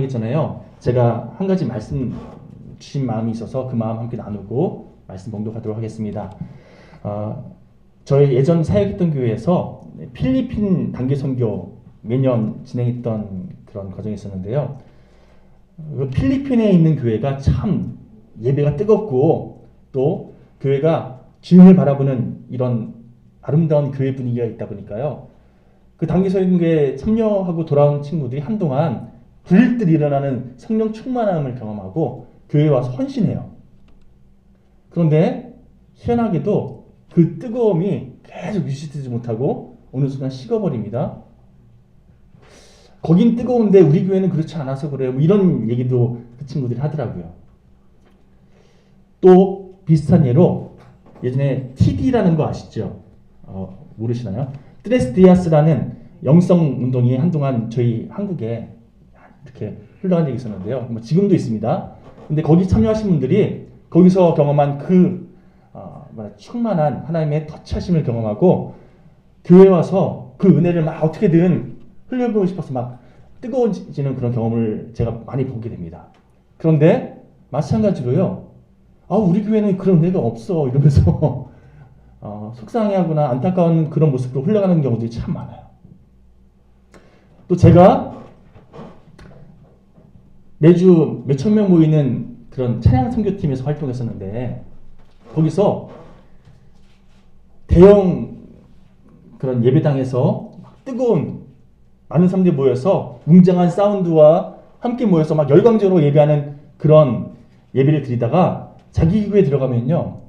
말씀하기 전에요. 제가 한 가지 말씀 주신 마음이 있어서 그 마음 함께 나누고 말씀 봉독하도록 하겠습니다. 저희 예전 사역했던 교회에서 필리핀 단기 선교 매년 진행했던 그런 과정이 있었는데요. 그 필리핀에 있는 교회가 참 예배가 뜨겁고 또 교회가 주님을 바라보는 이런 아름다운 교회 분위기가 있다 보니까요. 그 단기 선교에 참여하고 돌아온 친구들이 한동안 불일 일어나는 성령 충만함을 경험하고 교회에 와서 헌신해요. 그런데 희한하게도 그 뜨거움이 계속 유지되지 못하고 어느 순간 식어버립니다. 거긴 뜨거운데 우리 교회는 그렇지 않아서 그래요. 뭐 이런 얘기도 그 친구들이 하더라고요. 또 비슷한 예로 예전에 TD라는 거 아시죠? 모르시나요? 트레스 디아스라는 영성 운동이 한동안 저희 한국에 이렇게 흘러간 적이 있었는데요. 뭐 지금도 있습니다. 근데 거기 참여하신 분들이 거기서 경험한 그 충만한 하나님의 터치하심을 경험하고 교회 와서 그 은혜를 막 어떻게든 흘려보고 싶어서 막 뜨거워지는 그런 경험을 제가 많이 보게 됩니다. 그런데 마찬가지로요. 우리 교회는 그런 은혜가 없어 이러면서 속상해하거나 안타까운 그런 모습으로 흘러가는 경우들이 참 많아요. 또 제가 매주 몇천 명 모이는 그런 찬양 선교팀에서 활동했었는데 거기서 대형 그런 예배당에서 뜨거운 많은 사람들이 모여서 웅장한 사운드와 함께 모여서 막 열광적으로 예배하는 그런 예배를 드리다가 자기 교회에 들어가면요.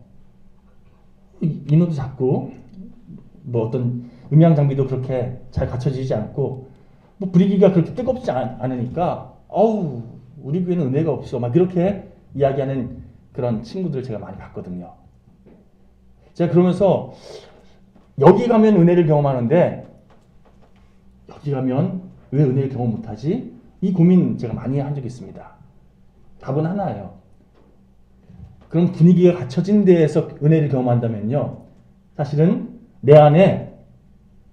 인원도 작고 뭐 어떤 음향 장비도 그렇게 잘 갖춰지지 않고 뭐 분위기가 그렇게 뜨겁지 않으니까 우리 교회는 은혜가 없어 막 이렇게 이야기하는 그런 친구들을 제가 많이 봤거든요. 제가 그러면서 여기 가면 은혜를 경험하는데 여기 가면 왜 은혜를 경험 못하지? 이 고민 제가 많이 한 적이 있습니다. 답은 하나예요. 그런 분위기가 갖춰진 데에서 은혜를 경험한다면요. 사실은 내 안에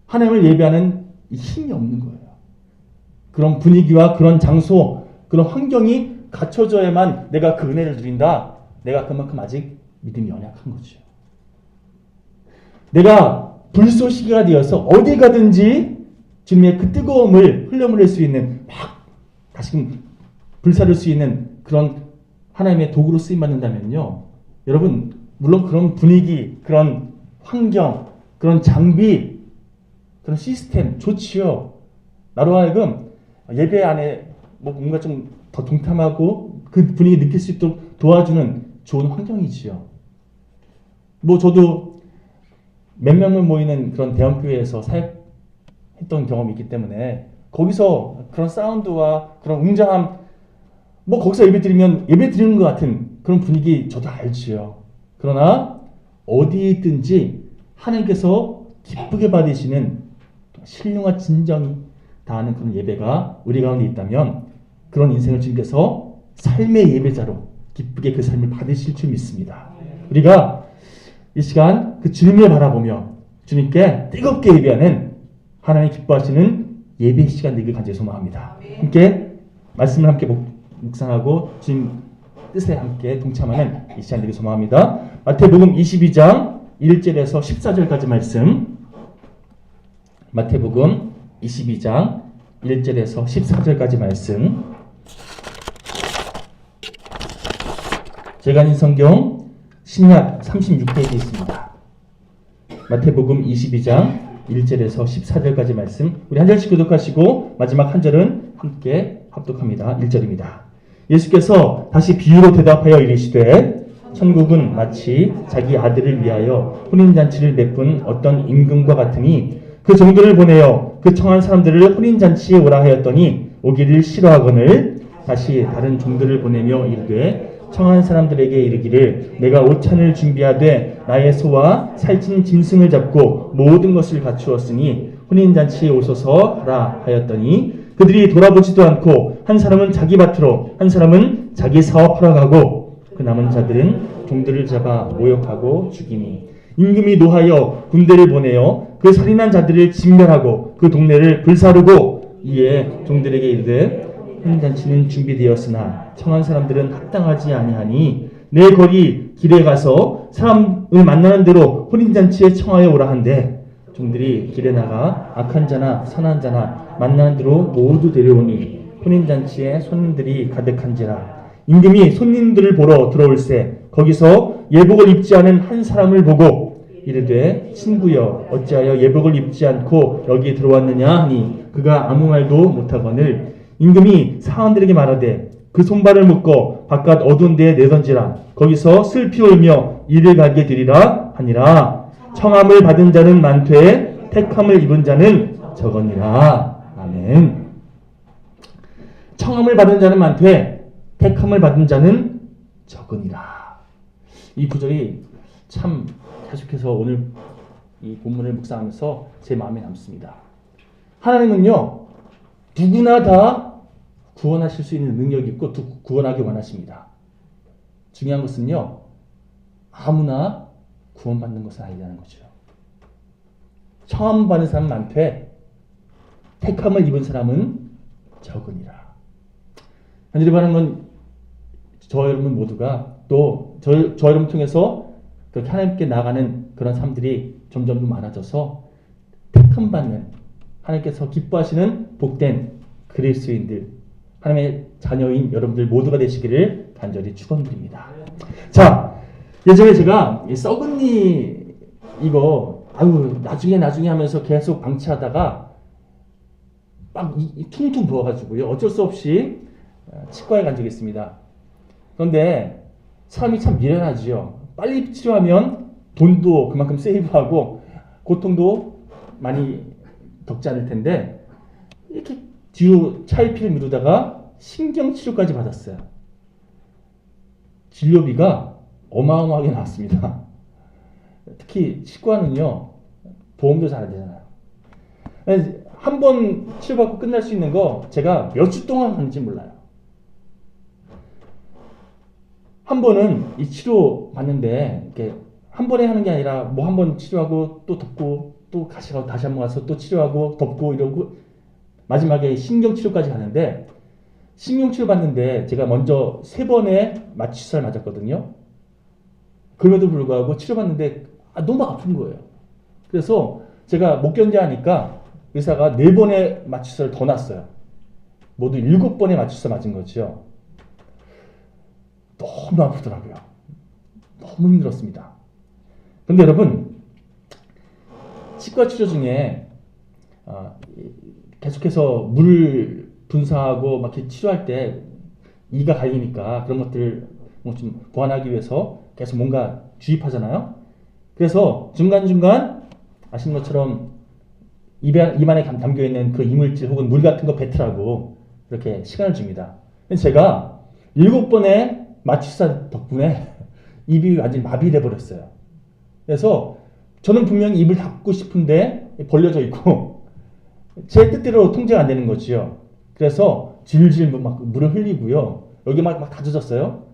하나님을 예배하는 힘이 없는 거예요. 그런 분위기와 그런 장소, 그런 환경이 갖춰져야만 내가 그 은혜를 누린다. 내가 그만큼 아직 믿음이 연약한 거죠. 내가 불쏘시개가 되어서 어디 가든지 주님의 그 뜨거움을 흘려보낼 수 있는 막 다시금 불사를 수 있는 그런 하나님의 도구로 쓰임받는다면요. 여러분 물론 그런 분위기, 그런 환경, 그런 장비, 그런 시스템 좋지요. 나로 하여금 예배 안에 뭔가 좀 더 동참하고 그 분위기 느낄 수 있도록 도와주는 좋은 환경이지요. 뭐 저도 몇 명을 모이는 그런 대형교회에서 사역했던 경험이 있기 때문에 거기서 그런 사운드와 그런 웅장함 뭐 거기서 예배 드리는 것 같은 그런 분위기 저도 알지요. 그러나 어디에 있든지 하나님께서 기쁘게 받으시는 신령과 진정이 다하는 그런 예배가 우리 가운데 있다면 그런 인생을 주님께서 삶의 예배자로 기쁘게 그 삶을 받으실 줄 믿습니다. 우리가 이 시간 그 주님을 바라보며 주님께 뜨겁게 예배하는 하나님 기뻐하시는 예배 시간 되길 간절히 소망합니다. 함께 말씀을 함께 묵상하고 주님 뜻에 함께 동참하는 이 시간 되길 소망합니다. 마태복음 22장 1절에서 14절까지 말씀. 마태복음 22장 1절에서 14절까지 말씀. 제가 인 성경 신약 36페이지에 있습니다. 마태복음 22장 1절에서 14절까지 말씀. 우리 한 절씩 교독하시고 마지막 한 절은 함께 합독합니다. 1절입니다. 예수께서 다시 비유로 대답하여 이르시되 천국은 마치 자기 아들을 위하여 혼인잔치를 베푼 어떤 임금과 같으니 그 종들을 보내어 그 청한 사람들을 혼인잔치에 오라 하였더니 오기를 싫어하거늘 다시 다른 종들을 보내며 이르되 청한 사람들에게 이르기를 내가 오찬을 준비하되 나의 소와 살찐 짐승을 잡고 모든 것을 갖추었으니 혼인잔치에 오소서 하라 하였더니 그들이 돌아보지도 않고 한 사람은 자기 밭으로 한 사람은 자기 사업하러 가고 그 남은 자들은 종들을 잡아 모욕하고 죽이니 임금이 노하여 군대를 보내어 그 살인한 자들을 진멸하고 그 동네를 불사르고 이에 종들에게 이르되 혼인잔치는 준비되었으나 청한 사람들은 합당하지 아니하니 내 거리 길에 가서 사람을 만나는 대로 혼인잔치에 청하여 오라 한데 종들이 길에 나가 악한 자나 선한 자나 만나는 대로 모두 데려오니 혼인잔치에 손님들이 가득한지라. 임금이 손님들을 보러 들어올세 거기서 예복을 입지 않은 한 사람을 보고 이르되 친구여 어찌하여 예복을 입지 않고 여기에 들어왔느냐 하니 그가 아무 말도 못하거늘 임금이 사원들에게 말하되 그 손발을 묶어 바깥 어두운 데에 내던지라. 거기서 슬피 울며 이를 가게 되리라 하니라. 청함을 받은 자는 많되 택함을 입은 자는 적으니라. 아멘. 청함을 받은 자는 많되 택함을 받은 자는 적으니라. 이 구절이 참 계속해서 오늘 이 본문을 묵상하면서 제 마음에 남습니다. 하나님은요 누구나 다 구원하실 수 있는 능력이 있고 구원하기 원하십니다. 중요한 것은요 아무나 구원받는 것은 아니라는 거죠. 처음 받는 사람은 많되 택함을 입은 사람은 적으니라. 간절히 바라는 건 저 여러분 모두가 또 저 여러분 통해서 그렇게 하나님께 나아가는 그런 삶들이 점점 더 많아져서 택함받는 하나님께서 기뻐하시는 복된 그리스도인들 하나님의 자녀인 여러분들 모두가 되시기를 간절히 축원드립니다. 자, 예전에 제가 썩은 이 이거 나중에 하면서 계속 방치하다가 막 퉁퉁 부어가지고요 어쩔 수 없이 치과에 간 적이 있습니다. 그런데 사람이 참 미련하지요. 빨리 치료하면 돈도 그만큼 세이브하고 고통도 많이 겪지 않을 텐데 이렇게 뒤로 차일피일 미루다가 신경치료까지 받았어요. 진료비가 어마어마하게 나왔습니다. 특히 치과는요 보험도 잘 안 되잖아요. 한 번 치료받고 끝날 수 있는 거 제가 몇 주 동안 하는지 몰라요. 한 번은 이 치료 받는데 이렇게 한 번에 하는 게 아니라 뭐 한 번 치료하고 또 덮고 또 다시 한 번 가서 또 치료하고 덮고 이러고 마지막에 신경치료까지 가는데 신경치료 받는데 제가 먼저 3번의 마취주사를 맞았거든요. 그럼에도 불구하고 치료받는데 너무 아픈 거예요. 그래서 제가 못 견뎌하니까 의사가 4번의 마취주사를 더 놨어요. 모두 7번의 마취주사 맞은 거죠. 너무 아프더라고요. 너무 힘들었습니다. 그런데 여러분 치과 치료 중에 계속해서 물 분사하고 막 이렇게 치료할 때 이가 갈리니까 그런 것들 뭐 좀 보완하기 위해서 계속 뭔가 주입하잖아요. 그래서 중간중간 아시는 것처럼 입안에 담겨있는 그 이물질 혹은 물 같은 거 뱉으라고 이렇게 시간을 줍니다. 제가 7번의 마취사 덕분에 입이 완전히 마비돼 버렸어요. 그래서 저는 분명히 입을 닫고 싶은데 벌려져 있고 제 뜻대로 통제가 안 되는 거지요. 그래서 질질 막 물을 흘리고요. 여기 막 다 젖었어요.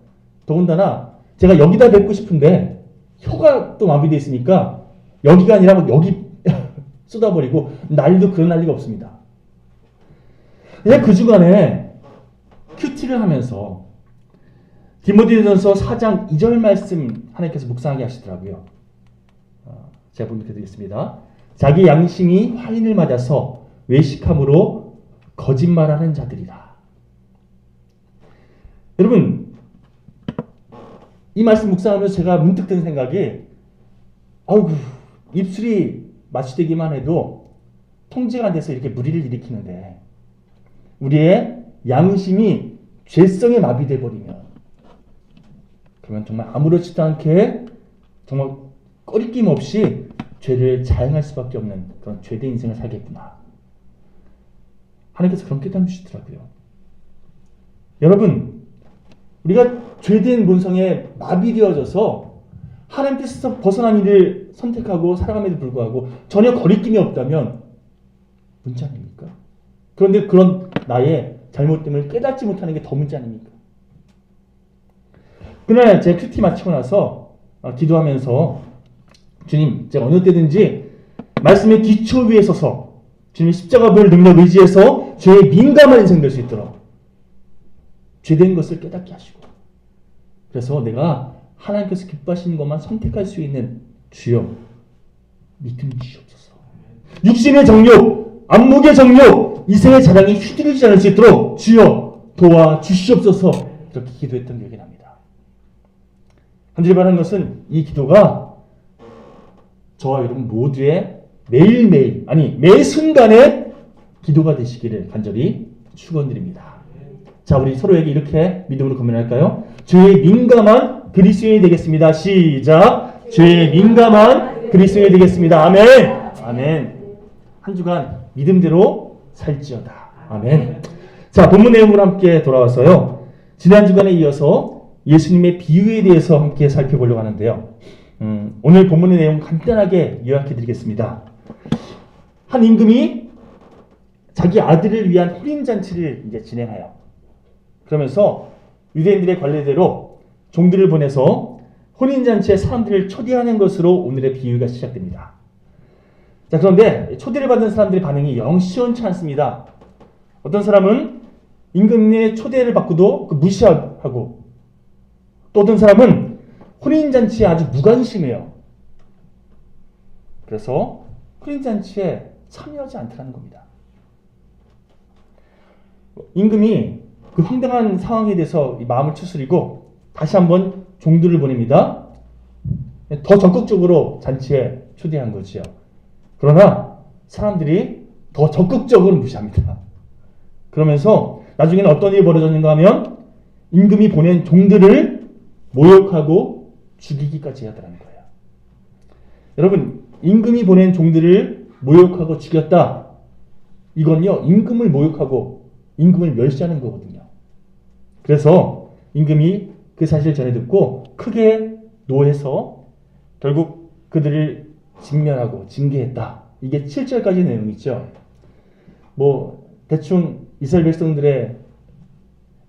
더군다나 제가 여기다 뱉고 싶은데 혀가 또 마비돼 있으니까 여기가 아니라 막 여기 쏟아버리고 난리도 그런 난리가 없습니다. 그냥 그 주간에 큐티를 하면서 디모데전서 4장 2절 말씀 하나님께서 묵상하게 하시더라고요. 제가 분명히 드리겠습니다. 자기 양심이 화인을 맞아서 외식함으로 거짓말하는 자들이라. 여러분 이 말씀 묵상하면서 제가 문득 든 생각이 입술이 마취되기만 해도 통제가 안 돼서 이렇게 무리를 일으키는데 우리의 양심이 죄성에 마비돼 버리면 그러면 정말 아무렇지도 않게 정말 꺼리낌 없이 죄를 자행할 수밖에 없는 그런 죄된 인생을 살겠구나. 하나님께서 그런 깨달음 주시더라고요. 여러분 우리가 죄된 본성에 마비되어져서 하나님 뜻에서 벗어난 일을 선택하고 살아감에도 불구하고 전혀 거리낌이 없다면 문제 아닙니까? 그런데 그런 나의 잘못됨을 깨닫지 못하는 게 더 문제 아닙니까? 그날 제 큐티 마치고 나서 기도하면서 주님 제가 어느 때든지 말씀의 기초 위에 서서 주님의 십자가 보혈 능력 의지해서 죄에 민감한 인생 될 수 있도록 죄된 것을 깨닫게 하시고, 그래서 내가 하나님께서 기뻐하시는 것만 선택할 수 있는 주여 믿음 주시옵소서. 육신의 정욕, 안목의 정욕, 이생의 자랑이 휘두르지 않을 수 있도록 주여 도와주시옵소서. 이렇게 기도했던 기억이 납니다. 간절히 바라는 것은 이 기도가 저와 여러분 모두의 매일매일, 아니 매 순간의 기도가 되시기를 간절히 축원드립니다. 자, 우리 서로에게 이렇게 믿음으로 고민할까요? 주의 민감한 그리스도인이 되겠습니다. 시작. 주의 민감한 그리스도인이 되겠습니다. 아멘. 아멘. 한 주간 믿음대로 살지어다. 아멘. 자, 본문 내용으로 함께 돌아와서요. 지난 주간에 이어서 예수님의 비유에 대해서 함께 살펴보려고 하는데요. 오늘 본문의 내용 간단하게 요약해 드리겠습니다. 한 임금이 자기 아들을 위한 혼인잔치를 이제 진행해요. 그러면서 유대인들의 관례대로 종들을 보내서 혼인잔치에 사람들을 초대하는 것으로 오늘의 비유가 시작됩니다. 자, 그런데 초대를 받은 사람들의 반응이 영 시원치 않습니다. 어떤 사람은 임금의 초대를 받고도 무시하고, 또 어떤 사람은 혼인잔치에 아주 무관심해요. 그래서 혼인잔치에 참여하지 않더라는 겁니다. 임금이 그 황당한 상황에 대해서 마음을 추스리고 다시 한번 종들을 보냅니다. 더 적극적으로 잔치에 초대한 거지요. 그러나 사람들이 더 적극적으로 무시합니다. 그러면서 나중에는 어떤 일이 벌어졌는가 하면 임금이 보낸 종들을 모욕하고 죽이기까지 하더라는 거예요. 여러분, 임금이 보낸 종들을 모욕하고 죽였다. 이건요, 임금을 모욕하고 임금을 멸시하는 거거든요. 그래서 임금이 그 사실을 전해 듣고 크게 노해서 결국 그들을 진멸하고 징계했다. 이게 7절까지 내용이죠. 뭐 대충 이스라엘 백성들의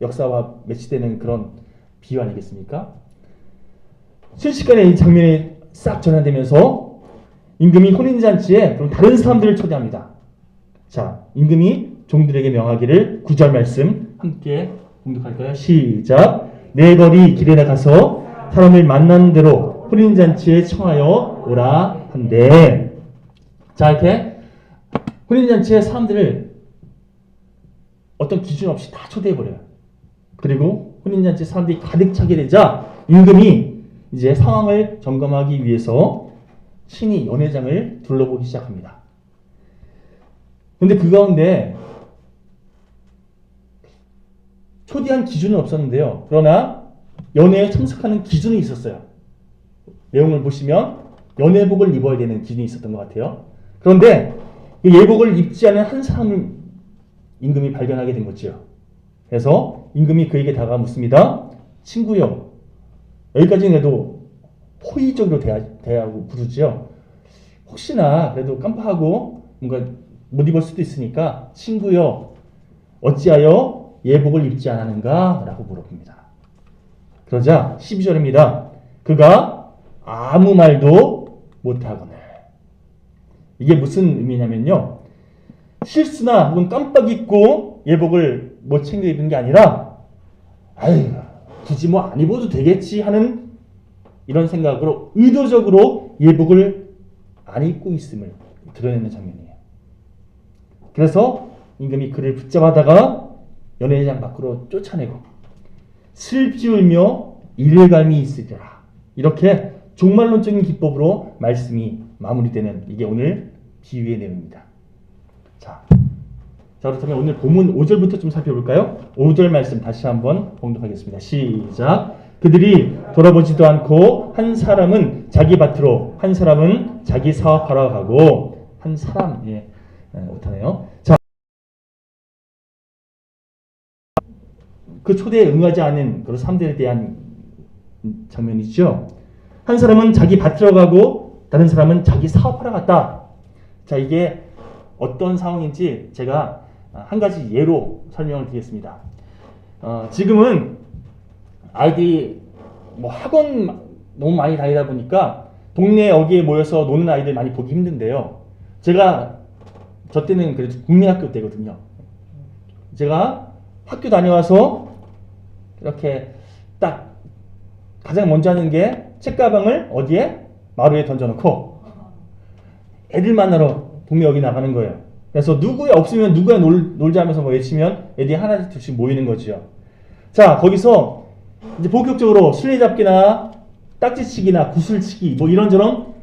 역사와 매치되는 그런 비유 아니겠습니까? 순식간에 이 장면이 싹 전환되면서 임금이 혼인잔치에 그럼 다른 사람들을 초대합니다. 자, 임금이 종들에게 명하기를 9절 말씀 함께 공독할까요? 시작. 네 거리 길에 나가서 사람을 만나는 대로 혼인잔치에 청하여 오라 한대. 자, 이렇게 혼인잔치에 사람들을 어떤 기준 없이 다 초대해버려요. 그리고 혼인잔치에 사람들이 가득 차게 되자 임금이 이제 상황을 점검하기 위해서 친히 연회장을 둘러보기 시작합니다. 그런데 그 가운데 초대한 기준은 없었는데요. 그러나 연회에 참석하는 기준이 있었어요. 내용을 보시면 연회복을 입어야 되는 기준이 있었던 것 같아요. 그런데 그 예복을 입지 않은 한 사람을 임금이 발견하게 된 거죠. 그래서 임금이 그에게 다가가 묻습니다. 친구여, 여기까지는 해도 호의적으로 대하고 부르지요. 혹시나 그래도 깜빡하고 뭔가 못 입을 수도 있으니까 친구여, 어찌하여 예복을 입지 않았는가? 라고 물어봅니다. 그러자 12절입니다. 그가 아무 말도 못하거늘. 이게 무슨 의미냐면요. 실수나 혹은 깜빡 잊고 예복을 못 챙겨 입은 게 아니라 아유, 굳이 뭐 안 입어도 되겠지 하는 이런 생각으로 의도적으로 예복을 안 입고 있음을 드러내는 장면이에요. 그래서 임금이 그를 붙잡아다가 연회장 밖으로 쫓아내고 슬피 울며 이를 갈미 있으리라. 이렇게 종말론적인 기법으로 말씀이 마무리되는 이게 오늘 비유의 내용입니다. 자, 그렇다면 오늘 본문 5절부터 좀 살펴볼까요? 5절 말씀 다시 한번 봉독하겠습니다. 시작. 그들이 돌아보지도 않고 한 사람은 자기 밭으로 한 사람은 자기 사업하러 가고 한 사람 못하네요. 자, 그 초대에 응하지 않은 그런 사람들에 대한 장면이죠. 한 사람은 자기 밭으로 가고 다른 사람은 자기 사업하러 갔다. 자, 이게 어떤 상황인지 제가 한 가지 예로 설명을 드리겠습니다. 지금은 아이들이 뭐 학원 너무 많이 다니다 보니까 동네 여기에 모여서 노는 아이들 많이 보기 힘든데요. 저 때는 그래도 국민학교 때거든요. 제가 학교 다녀와서 이렇게 딱 가장 먼저 하는 게 책가방을 어디에? 마루에 던져놓고 애들 만나러 동네 여기 나가는 거예요. 그래서 누구야 없으면 누구야 놀자 하면서 뭐 외치면 애들이 하나씩 둘씩 모이는 거지요. 자, 거기서 이제 본격적으로 술래잡기나 딱지치기나 구슬치기 뭐 이런저런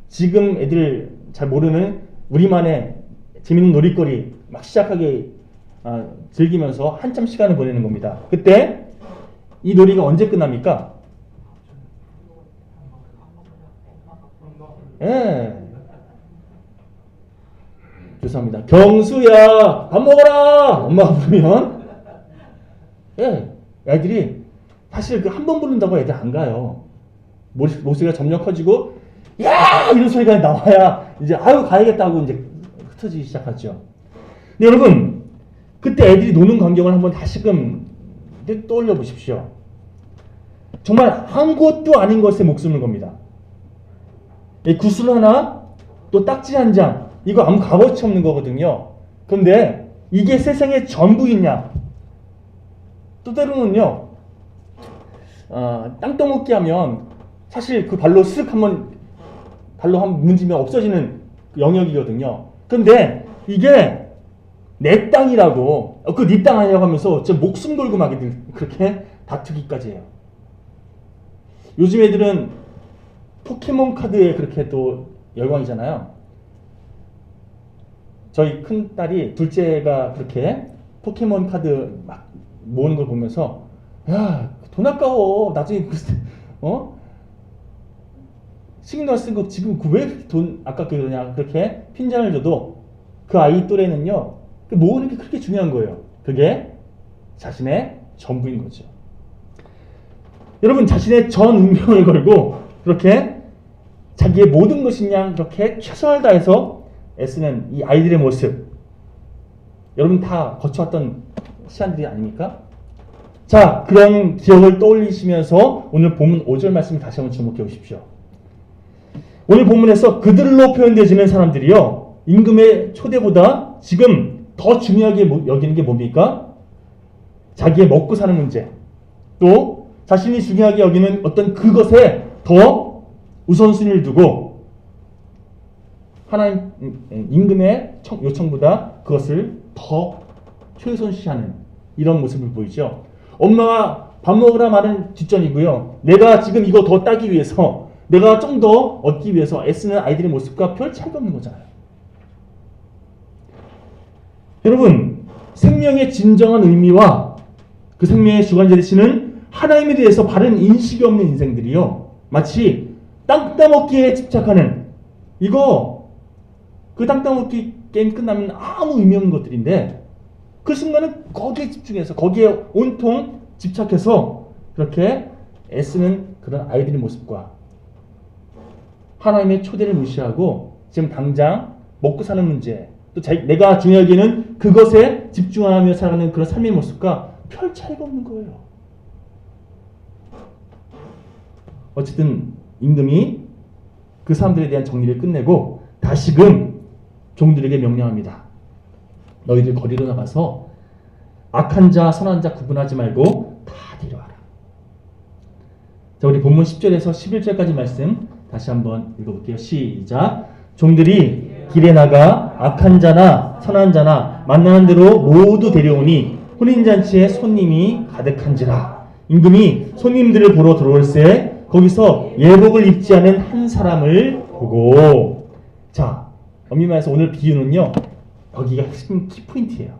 지금 애들 잘 모르는 우리만의 재밌는 놀이거리 막 시작하게 즐기면서 한참 시간을 보내는 겁니다. 그때 이 놀이가 언제 끝납니까? 예. 죄송합니다. 경수야, 밥 먹어라! 엄마가 부르면, 예, 애들이 사실 그 한 번 부른다고 애들 안 가요. 목소리가 점점 커지고, 야! 이런 소리가 나와야 이제, 아유, 가야겠다고 이제 흩어지기 시작하죠. 근데 여러분, 그때 애들이 노는 광경을 한번 다시금 떠올려 보십시오. 정말 아무것도 아닌 것에 목숨을 겁니다. 구슬 하나, 또 딱지 한 장, 이거 아무 값어치 없는 거거든요. 그런데 이게 세상의 전부이냐? 또 때로는요, 땅떠먹기 하면 사실 그 발로 발로 한번 문지면 없어지는 그 영역이거든요. 그런데 이게 내 땅이라고, 그 네 땅 아니라고 하면서 진짜 목숨 걸고 막 그렇게 다투기까지 해요. 요즘 애들은 포켓몬 카드에 그렇게 또 열광이잖아요. 저희 큰 딸이 둘째가 그렇게 포켓몬 카드 막 모으는 걸 보면서 야, 돈 아까워. 나중에 시그널 쓴 거 지금 왜 돈 아깝게 그러냐 그렇게 핀잔을 줘도 그 아이 또래는요 그 모으는 게 그렇게 중요한 거예요. 그게 자신의 전부인 거죠. 여러분 자신의 전 운명을 걸고 그렇게 자기의 모든 것인 양 그렇게 최선을 다해서 애쓰는 이 아이들의 모습 여러분 다 거쳐왔던 시간들이 아닙니까? 자, 그런 기억을 떠올리시면서 오늘 본문 5절 말씀을 다시 한번 주목해 보십시오. 오늘 본문에서 그들로 표현되어지는 사람들이요 임금의 초대보다 지금 더 중요하게 여기는 게 뭡니까? 자기의 먹고 사는 문제 또 자신이 중요하게 여기는 어떤 그것에 더 우선순위를 두고 하나님 임금의 요청보다 그것을 더 최우선시하는 이런 모습을 보이죠. 엄마가 밥 먹으라 말은 뒷전이고요. 내가 지금 이거 더 따기 위해서 내가 좀 더 얻기 위해서 애쓰는 아이들의 모습과 별 차이가 없는 거잖아요. 여러분 생명의 진정한 의미와 그 생명의 주관자 되시는 하나님에 대해서 바른 인식이 없는 인생들이요 마치 땅 따먹기에 집착하는 그 땅 따먹기 게임 끝나면 아무 의미 없는 것들인데 그 순간은 거기에 집중해서 거기에 온통 집착해서 그렇게 애쓰는 그런 아이들의 모습과 하나님의 초대를 무시하고 지금 당장 먹고 사는 문제 또 내가 중요하게 여기는 그것에 집중하며 살아가는 그런 삶의 모습과 별 차이가 없는 거예요. 어쨌든 임금이 그 사람들에 대한 정리를 끝내고 다시금 종들에게 명령합니다. 너희들 거리로 나가서 악한 자 선한 자 구분하지 말고 다 데려와라. 자, 우리 본문 10절에서 11절까지 말씀 다시 한번 읽어볼게요. 시작. 종들이 길에 나가 악한 자나 선한 자나 만나는 대로 모두 데려오니 혼인잔치에 손님이 가득한지라. 임금이 손님들을 보러 들어올새 거기서 예복을 입지 않은 한 사람을 보고 자 엄밀히 말해서 오늘 비유는요 여기가 핵심 키포인트예요.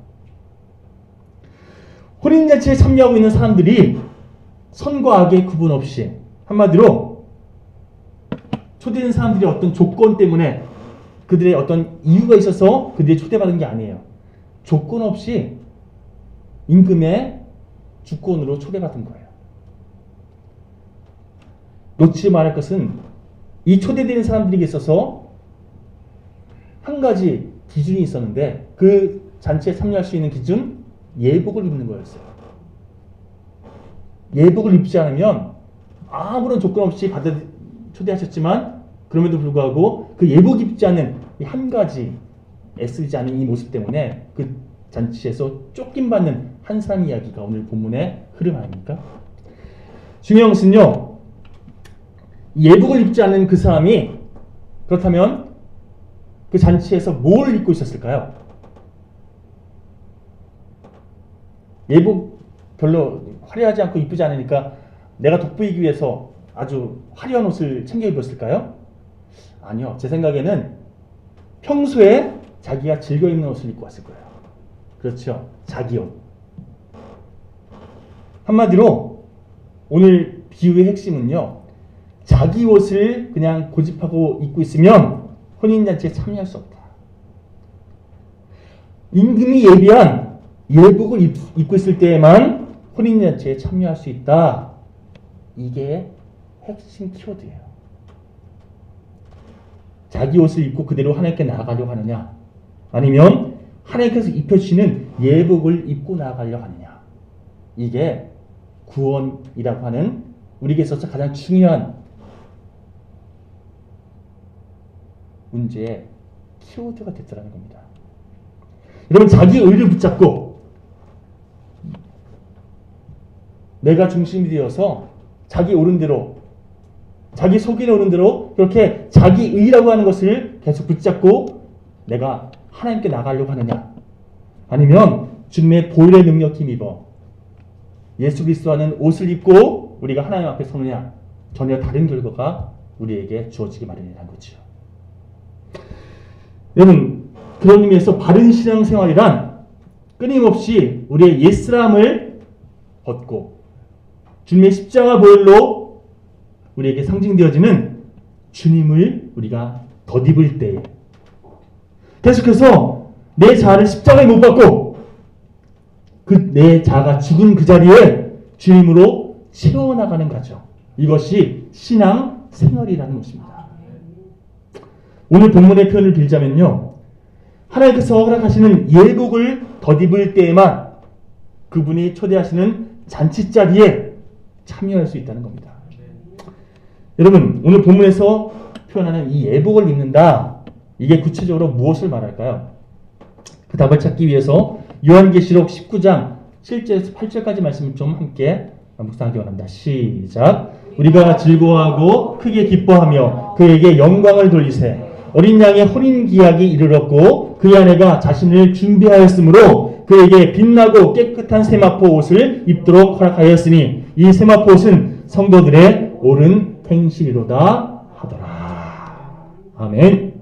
혼인잔치에 참여하고 있는 사람들이 선과 악의 구분 없이 한마디로 초대된 사람들이 어떤 조건 때문에 그들의 어떤 이유가 있어서 그들이 초대받은 게 아니에요. 조건 없이 임금의 주권으로 초대받은 거예요. 놓치지 말할 것은 이 초대되는 사람들에게 있어서 한 가지 기준이 있었는데 그 잔치에 참여할 수 있는 기준 예복을 입는 거였어요. 예복을 입지 않으면 아무런 조건 없이 초대하셨지만 그럼에도 불구하고 그 예복 입지 않은 이 한 가지 애쓰지 않은 이 모습 때문에 그 잔치에서 쫓김받는 한 사람 이야기가 오늘 본문의 흐름 아닙니까? 중요한 것은요, 예복을 입지 않는 그 사람이 그렇다면 그 잔치에서 뭘 입고 있었을까요? 예복 별로 화려하지 않고 이쁘지 않으니까 내가 돋보이기 위해서 아주 화려한 옷을 챙겨 입었을까요? 아니요. 제 생각에는 평소에 자기가 즐겨 입는 옷을 입고 왔을 거예요. 그렇죠. 자기 옷. 한마디로 오늘 비유의 핵심은요, 자기 옷을 그냥 고집하고 입고 있으면 혼인잔치에 참여할 수 없다. 임금이 예비한 예복을 입고 있을 때에만 혼인잔치에 참여할 수 있다. 이게 핵심 키워드예요. 자기 옷을 입고 그대로 하나님께 나아가려고 하느냐, 아니면 하나님께서 입혀주시는 예복을 입고 나아가려고 하느냐. 이게 구원이라고 하는 우리에게 있어서 가장 중요한 문제의 키워드가 됐더라는 겁니다. 여러분, 자기 의를 붙잡고 내가 중심이 되어서 자기 옳은 대로, 자기 속에 오는 대로 그렇게 자기 의라고 하는 것을 계속 붙잡고 내가 하나님께 나가려고 하느냐, 아니면 주님의 보혈의 능력 힘입어 예수 그리스도하는 옷을 입고 우리가 하나님 앞에 서느냐, 전혀 다른 결과가 우리에게 주어지기 마련이라는 거죠. 여러분, 그런 의미에서 바른 신앙생활이란 끊임없이 우리의 옛사람을 벗고 주님의 십자가 보혈로 우리에게 상징되어지는 주님을 우리가 덧입을 때에 계속해서 내 자아를 십자가에 못 박고 그 내 자아가 죽은 그 자리에 주님으로 채워나가는 과정, 이것이 신앙 생활이라는 것입니다. 오늘 본문의 표현을 빌자면요, 하나님께서 허락하시는 예복을 덧입을 때에만 그분이 초대하시는 잔치자리에 참여할 수 있다는 겁니다. 여러분, 오늘 본문에서 표현하는 이 예복을 입는다, 이게 구체적으로 무엇을 말할까요? 그 답을 찾기 위해서 요한계시록 19장 7절에서 8절까지 말씀을 좀 함께 묵상하기 원합니다. 시작. 우리가 즐거워하고 크게 기뻐하며 그에게 영광을 돌리세. 어린 양의 혼인 기약이 이르렀고 그의 아내가 자신을 준비하였으므로 그에게 빛나고 깨끗한 세마포 옷을 입도록 허락하였으니 이 세마포 옷은 성도들의 옳은 행실이로다 하더라. 아멘.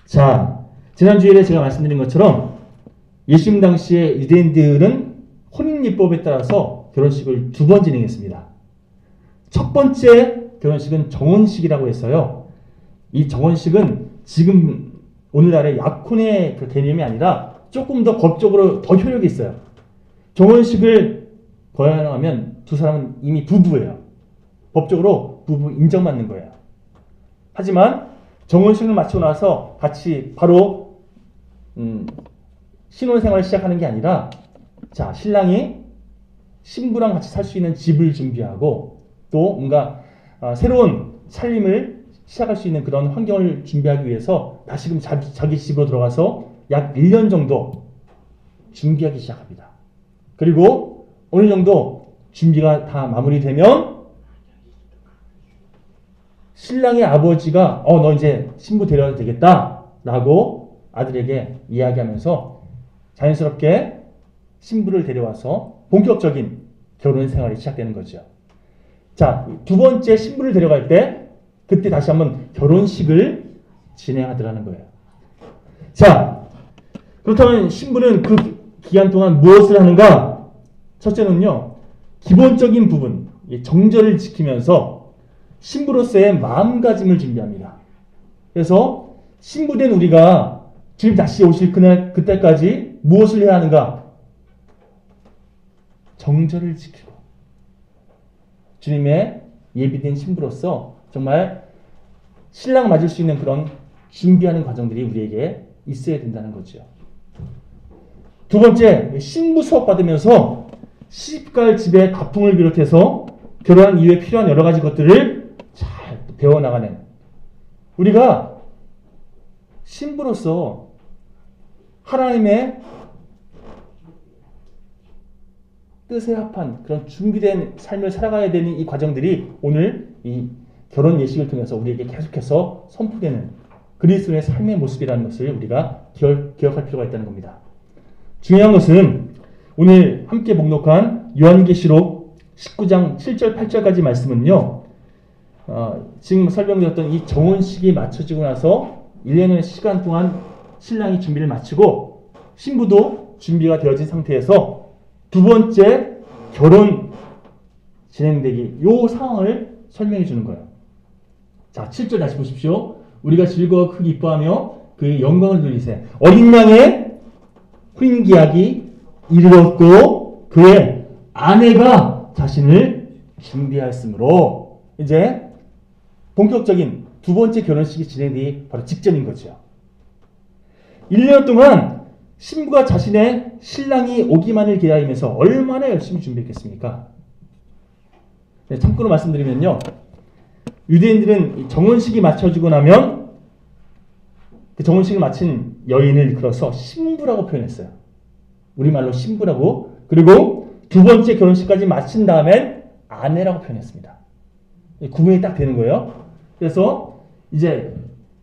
자, 지난 주일에 제가 말씀드린 것처럼 예수님 당시에 유대인들은 혼인예법에 따라서 결혼식을 2번 진행했습니다. 첫 번째 결혼식은 정혼식이라고 했어요. 이 정혼식은 지금 오늘날의 약혼의 그 개념이 아니라 조금 더 법적으로 더 효력이 있어요. 정혼식을 거행하면 두 사람은 이미 부부예요. 법적으로 부부 인정받는 거예요. 하지만 정혼식을 마치고 나서 같이 바로 신혼생활을 시작하는 게 아니라, 자, 신랑이 신부랑 같이 살 수 있는 집을 준비하고 또 뭔가 새로운 살림을 시작할 수 있는 그런 환경을 준비하기 위해서 다시금 자기 집으로 들어가서 약 1년 정도 준비하기 시작합니다. 그리고 어느 정도 준비가 다 마무리되면 신랑의 아버지가 너 이제 신부 데려가도 되겠다 라고 아들에게 이야기하면서 자연스럽게 신부를 데려와서 본격적인 결혼 생활이 시작되는 거죠. 자, 두 번째 신부를 데려갈 때 그때 다시 한번 결혼식을 진행하더라는 거예요. 자, 그렇다면 신부는 그 기간 동안 무엇을 하는가? 첫째는요, 기본적인 부분, 정절을 지키면서 신부로서의 마음가짐을 준비합니다. 그래서 신부된 우리가 주님 다시 오실 그때까지 무엇을 해야 하는가? 정절을 지키고 주님의 예비된 신부로서 정말 신랑 맞을 수 있는 그런 준비하는 과정들이 우리에게 있어야 된다는 거죠. 두 번째, 신부 수업 받으면서 시집갈 집의 가풍을 비롯해서 결혼한 이후에 필요한 여러 가지 것들을 잘 배워나가는, 우리가 신부로서 하나님의 뜻에 합한 그런 준비된 삶을 살아가야 되는 이 과정들이 오늘 이 결혼 예식을 통해서 우리에게 계속해서 선포되는 그리스도인의 삶의 모습이라는 것을 우리가 기억할 필요가 있다는 겁니다. 중요한 것은 오늘 함께 목록한 요한계시록 19장 7절 8절까지 말씀은요. 지금 설명드렸던 이 정혼식이 마쳐지고 나서 1년의 시간 동안 신랑이 준비를 마치고 신부도 준비가 되어진 상태에서 두 번째 결혼 진행되기 요 상황을 설명해 주는 거예요. 자, 7절 다시 보십시오. 우리가 즐거워 크게 기뻐하며 그의 영광을 누리세. 어린 양의 혼인기약이 이르렀고 그의 아내가 자신을 준비하였으므로 이제 본격적인 두 번째 결혼식이 진행되기 바로 직전인 거죠. 1년 동안 신부가 자신의 신랑이 오기만을 기다리면서 얼마나 열심히 준비했겠습니까? 네, 참고로 말씀드리면요. 유대인들은 정혼식이 마쳐지고 나면 그 정혼식을 마친 여인을 일컬어서 신부라고 표현했어요. 우리말로 신부라고. 그리고 두 번째 결혼식까지 마친 다음엔 아내라고 표현했습니다. 구분이 딱 되는 거예요. 그래서 이제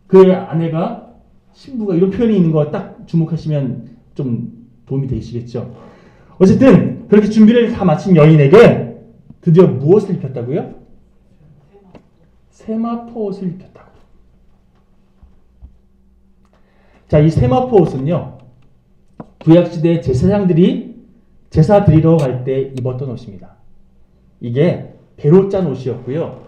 그 아내가 신부가 이런 표현이 있는 거 딱 주목하시면 좀 도움이 되시겠죠. 어쨌든 그렇게 준비를 다 마친 여인에게 드디어 무엇을 입혔다고요? 세마포 옷을 입혔다고. 자, 이 세마포 옷은요. 구약시대 제사장들이 제사 드리러 갈 때 입었던 옷입니다. 이게 배로 짠 옷이었고요.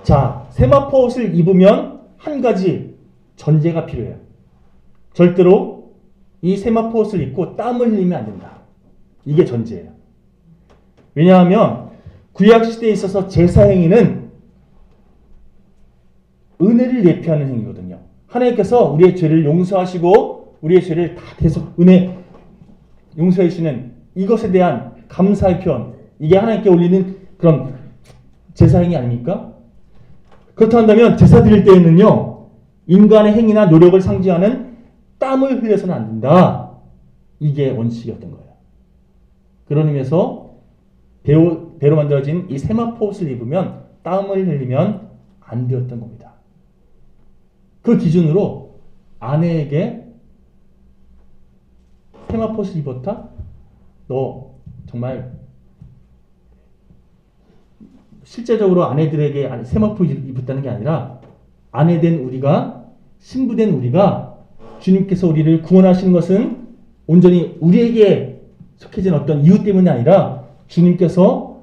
자, 세마포 옷을 입으면 한 가지 전제가 필요해요. 절대로 이 세마포 옷을 입고 땀을 흘리면 안 된다. 이게 전제예요. 왜냐하면 구약시대에 있어서 제사행위는 은혜를 예표하는 행위거든요. 하나님께서 우리의 죄를 용서하시고 우리의 죄를 다 계속 은혜 용서해 주시는 이것에 대한 감사의 표현. 이게 하나님께 올리는 그런 제사행위 아닙니까? 그렇다 한다면 제사 드릴 때에는요. 인간의 행위나 노력을 상징하는 땀을 흘려서는 안 된다. 이게 원칙이었던 거예요. 그런 의미에서 배로 만들어진 이 세마포 옷을 입으면 땀을 흘리면 안 되었던 겁니다. 그 기준으로 아내에게 세마포 옷을 입었다? 너 정말 실제적으로 아내들에게 세마포 옷을 입었다는 게 아니라 아내된 우리가 신부된 우리가 주님께서 우리를 구원하신 것은 온전히 우리에게 속해진 어떤 이유 때문이 아니라 주님께서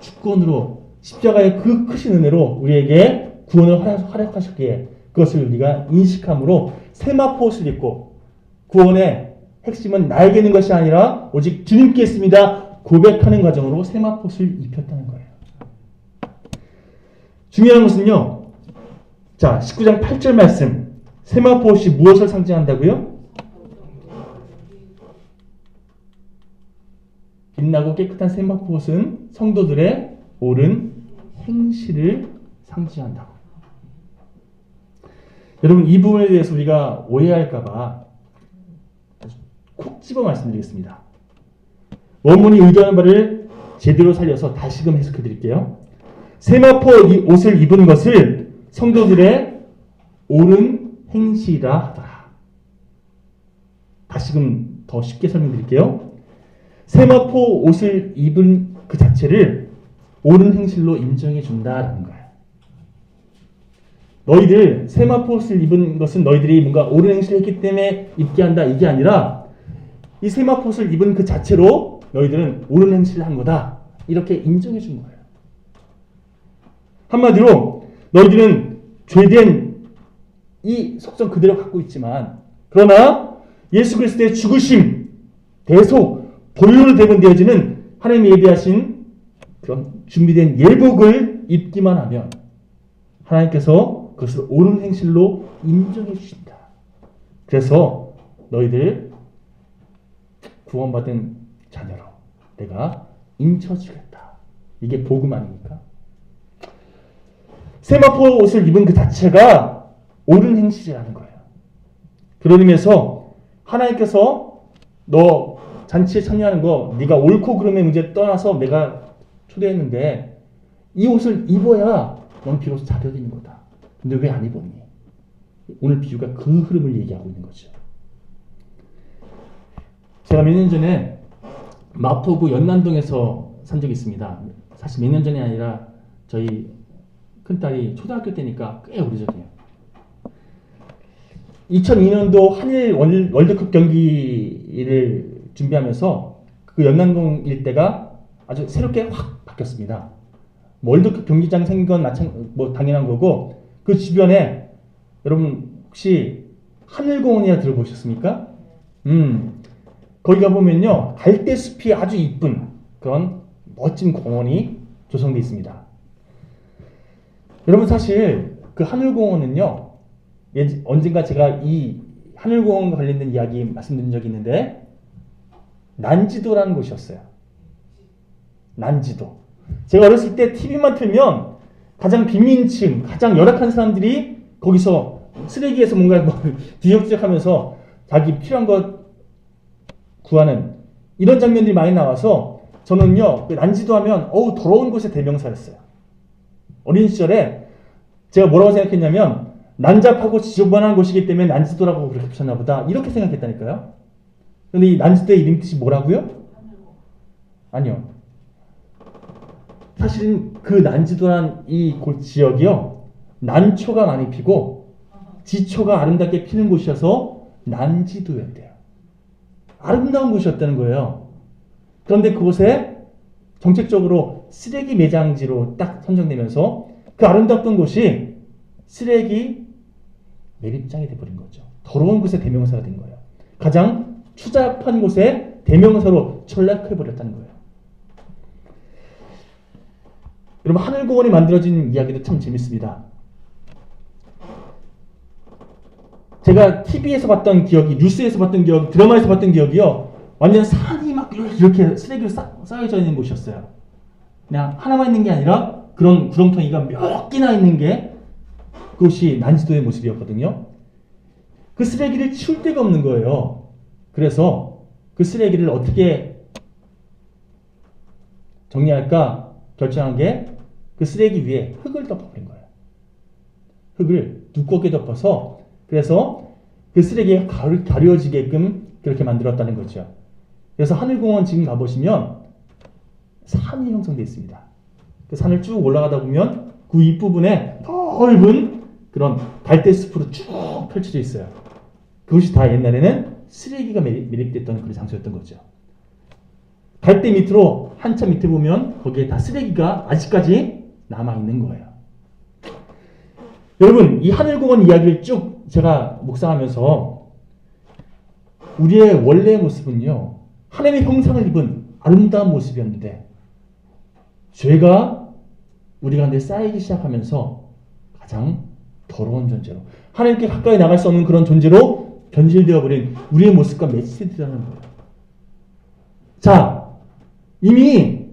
주권으로 십자가의 그 크신 은혜로 우리에게 구원을 활약하셨기에 그것을 우리가 인식함으로 세마포 옷을 입고 구원의 핵심은 나에게 있는 것이 아니라 오직 주님께 있습니다. 고백하는 과정으로 세마포 옷을 입혔다는 거예요. 중요한 것은요. 자, 19장 8절 말씀. 세마포 옷이 무엇을 상징한다고요? 빛나고 깨끗한 세마포 옷은 성도들의 옳은 행실을 상징한다고. 여러분, 이 부분에 대해서 우리가 오해할까봐 콕 집어 말씀드리겠습니다. 원문이 의도하는 바를 제대로 살려서 다시금 해석해 드릴게요. 세마포 옷을 입은 것을 성도들의 옳은 행실이라 하더라. 다시금 더 쉽게 설명드릴게요. 세마포 옷을 입은 그 자체를 옳은 행실로 인정해 준다라는 거예요. 너희들 세마포 옷을 입은 것은 너희들이 뭔가 옳은 행실을 했기 때문에 입게 한다 이게 아니라 이 세마포 옷을 입은 그 자체로 너희들은 옳은 행실을 한 거다. 이렇게 인정해 준 거예요. 한마디로 너희들은 죄된 이 속성 그대로 갖고 있지만 그러나 예수 그리스도의 죽으심, 대속, 본료로 대변되어지는 하나님이 예비하신 그런 준비된 예복을 입기만 하면 하나님께서 그것을 옳은 행실로 인정해 주신다. 그래서 너희들 구원받은 자녀로 내가 인쳐주겠다. 이게 복음 아닙니까? 세마포 옷을 입은 그 자체가 옳은 행실이라는 거예요. 그런 의미에서 하나님께서 너 잔치에 참여하는 거 네가 옳고 그름의 문제 떠나서 내가 초대했는데 이 옷을 입어야 넌 비로소 자격이 있는 거다. 근데 왜 안 입었니? 오늘 비유가 그 흐름을 얘기하고 있는 거죠. 제가 몇 년 전에 마포구 연남동에서 산 적이 있습니다. 사실 몇 년 전이 아니라 저희 큰딸이 초등학교 때니까 꽤 오래전이에요. 2002년도 한일 월드컵 경기를 준비하면서 그 연남동 일대가 아주 새롭게 확 바뀌었습니다. 월드컵 경기장 생긴 건 당연한 거고 그 주변에 여러분 혹시 하늘공원이라 들어보셨습니까? 거기 가보면요 갈대숲이 아주 이쁜 그런 멋진 공원이 조성되어 있습니다. 여러분 사실 그 하늘공원은요 언젠가 제가 이 하늘공원과 관련된 이야기 말씀드린 적이 있는데 난지도라는 곳이었어요. 난지도. 제가 어렸을 때 TV만 틀면 가장 빈민층, 가장 열악한 사람들이 거기서 쓰레기에서 뭔가 뒤적뒤적하면서 자기 필요한 것 구하는 이런 장면들이 많이 나와서 저는요 난지도 하면 더러운 곳의 대명사였어요. 어린 시절에 제가 뭐라고 생각했냐면 난잡하고 지저분한 곳이기 때문에 난지도라고 그렇게 붙였나 보다 이렇게 생각했다니까요. 근데 이 난지도의 이름 뜻이 뭐라고요? 아니요. 사실은 그 난지도란 이 지역이요 난초가 많이 피고 지초가 아름답게 피는 곳이어서 난지도였대요. 아름다운 곳이었다는 거예요. 그런데 그곳에 정책적으로 쓰레기 매장지로 딱 선정되면서 그 아름답던 곳이 쓰레기 매립장이 돼버린 거죠. 더러운 곳의 대명사가 된 거예요. 가장 추잡한 곳의 대명사로 전락해버렸다는 거예요. 여러분 하늘공원이 만들어진 이야기도 참 재밌습니다. 제가 TV에서 봤던 기억이, 뉴스에서 봤던 기억, 드라마에서 봤던 기억이요. 완전 산이 막 이렇게 쓰레기로 쌓여져 있는 곳이었어요. 그냥 하나만 있는 게 아니라 그런 구렁텅이가 몇 개나 있는 게 그것이 난지도의 모습이었거든요. 그 쓰레기를 치울 데가 없는 거예요. 그래서 그 쓰레기를 어떻게 정리할까 결정한 게 그 쓰레기 위에 흙을 덮어버린 거예요. 흙을 두껍게 덮어서 그래서 그 쓰레기가 가려지게끔 그렇게 만들었다는 거죠. 그래서 하늘공원 지금 가보시면 산이 형성되어 있습니다. 그 산을 쭉 올라가다 보면 그 윗부분에 넓은 그런 갈대숲으로 쭉 펼쳐져 있어요. 그것이 다 옛날에는 쓰레기가 매립됐던 그런 장소였던 거죠. 갈대 밑으로 한참 밑에 보면 거기에 다 쓰레기가 아직까지 남아있는 거예요. 여러분 이 하늘공원 이야기를 쭉 제가 묵상하면서 우리의 원래의 모습은요 하나님의 형상을 입은 아름다운 모습이었는데 죄가 우리 가운데 쌓이기 시작하면서 가장 더러운 존재로 하나님께 가까이 나갈 수 없는 그런 존재로 변질되어 버린 우리의 모습과 매치되는 거예요. 자, 이미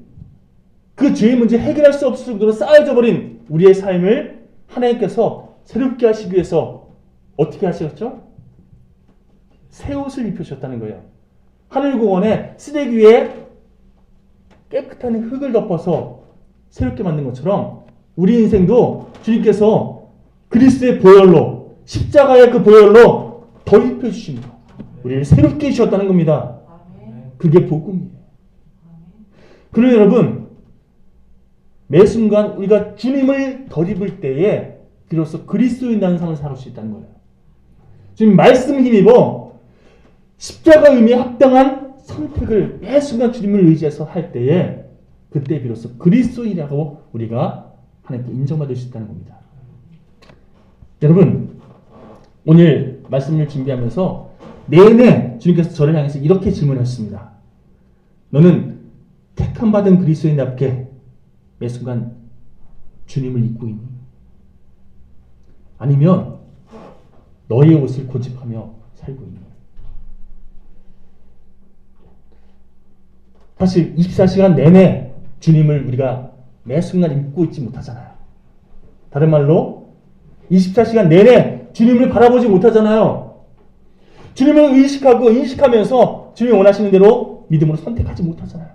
그 죄의 문제 해결할 수 없을 정도로 쌓여져 버린 우리의 삶을 하나님께서 새롭게 하시기 위해서 어떻게 하셨죠? 새 옷을 입혀주셨다는 거예요. 하늘공원에 쓰레기 위에 깨끗한 흙을 덮어서 새롭게 만든 것처럼 우리 인생도 주님께서 그리스도의 보혈로 십자가의 그 보혈로 더 입혀주십니다. 우리를 새롭게 해주셨다는 겁니다. 그게 복음이에요. 그러면 여러분 매 순간 우리가 주님을 덧입을 때에 비로소 그리스도인이라는 삶을 살 수 있다는 거예요. 지금 말씀 힘입어 십자가 의미에 합당한 선택을 매 순간 주님을 의지해서 할 때에 그때 비로소 그리스도인이라고 우리가 하나님께 인정받을 수 있다는 겁니다. 여러분 오늘 말씀을 준비하면서 내내 주님께서 저를 향해서 이렇게 질문하셨습니다. 너는 택함받은 그리스도인답게 매 순간 주님을 입고 있니? 아니면 너의 옷을 고집하며 살고 있니? 사실 24시간 내내 주님을 우리가 매 순간 입고 있지 못하잖아요. 다른 말로 24시간 내내 주님을 바라보지 못하잖아요. 주님을 의식하고 인식하면서 주님이 원하시는 대로 믿음으로 선택하지 못하잖아요.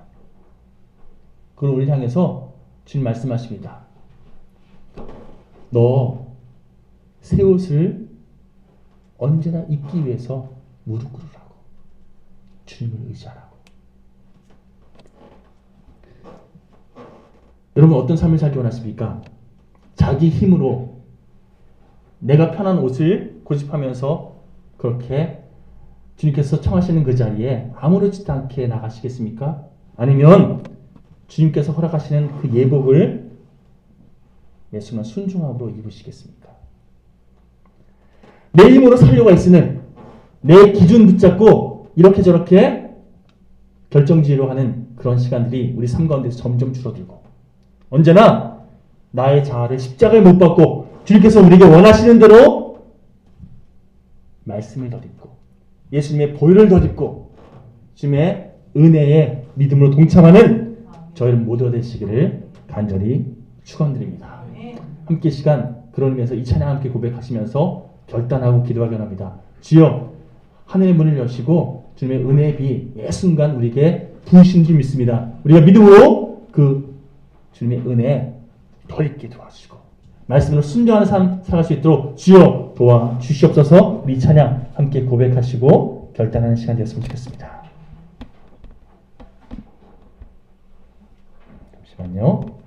그걸 우리를 향해서 주님 말씀하십니다. 너 새 옷을 언제나 입기 위해서 무릎 꿇으라고. 주님을 의지하라고. 여러분 어떤 삶을 살기 원하십니까? 자기 힘으로 내가 편한 옷을 고집하면서 그렇게 주님께서 청하시는 그 자리에 아무렇지도 않게 나가시겠습니까? 아니면 주님께서 허락하시는 그 예복을 예수님은 순종함으로 입으시겠습니까? 내 힘으로 살려고 애쓰는 내 기준 붙잡고 이렇게 저렇게 결정지으려 하는 그런 시간들이 우리 삶 가운데서 점점 줄어들고 언제나 나의 자아를 십자가에 못 박고 주님께서 우리에게 원하시는 대로 말씀을 덧입고 예수님의 보혈을 덧입고 주님의 은혜에 믿음으로 동참하는 저희를 모두가 되시기를 간절히 축원드립니다. 함께 시간 그런 의미에서 이 찬양 함께 고백하시면서 결단하고 기도하기 원합니다. 주여 하늘의 문을 여시고 주님의 은혜의 비 매 순간 우리에게 부으신 줄 믿습니다. 우리가 믿음으로 그 주님의 은혜에 더 있게 도와주시고 말씀으로 순종하는 삶 살아갈 수 있도록 주여 도와주시옵소서. 우리 찬양 함께 고백하시고 결단하는 시간 되었으면 좋겠습니다. 잠시만요.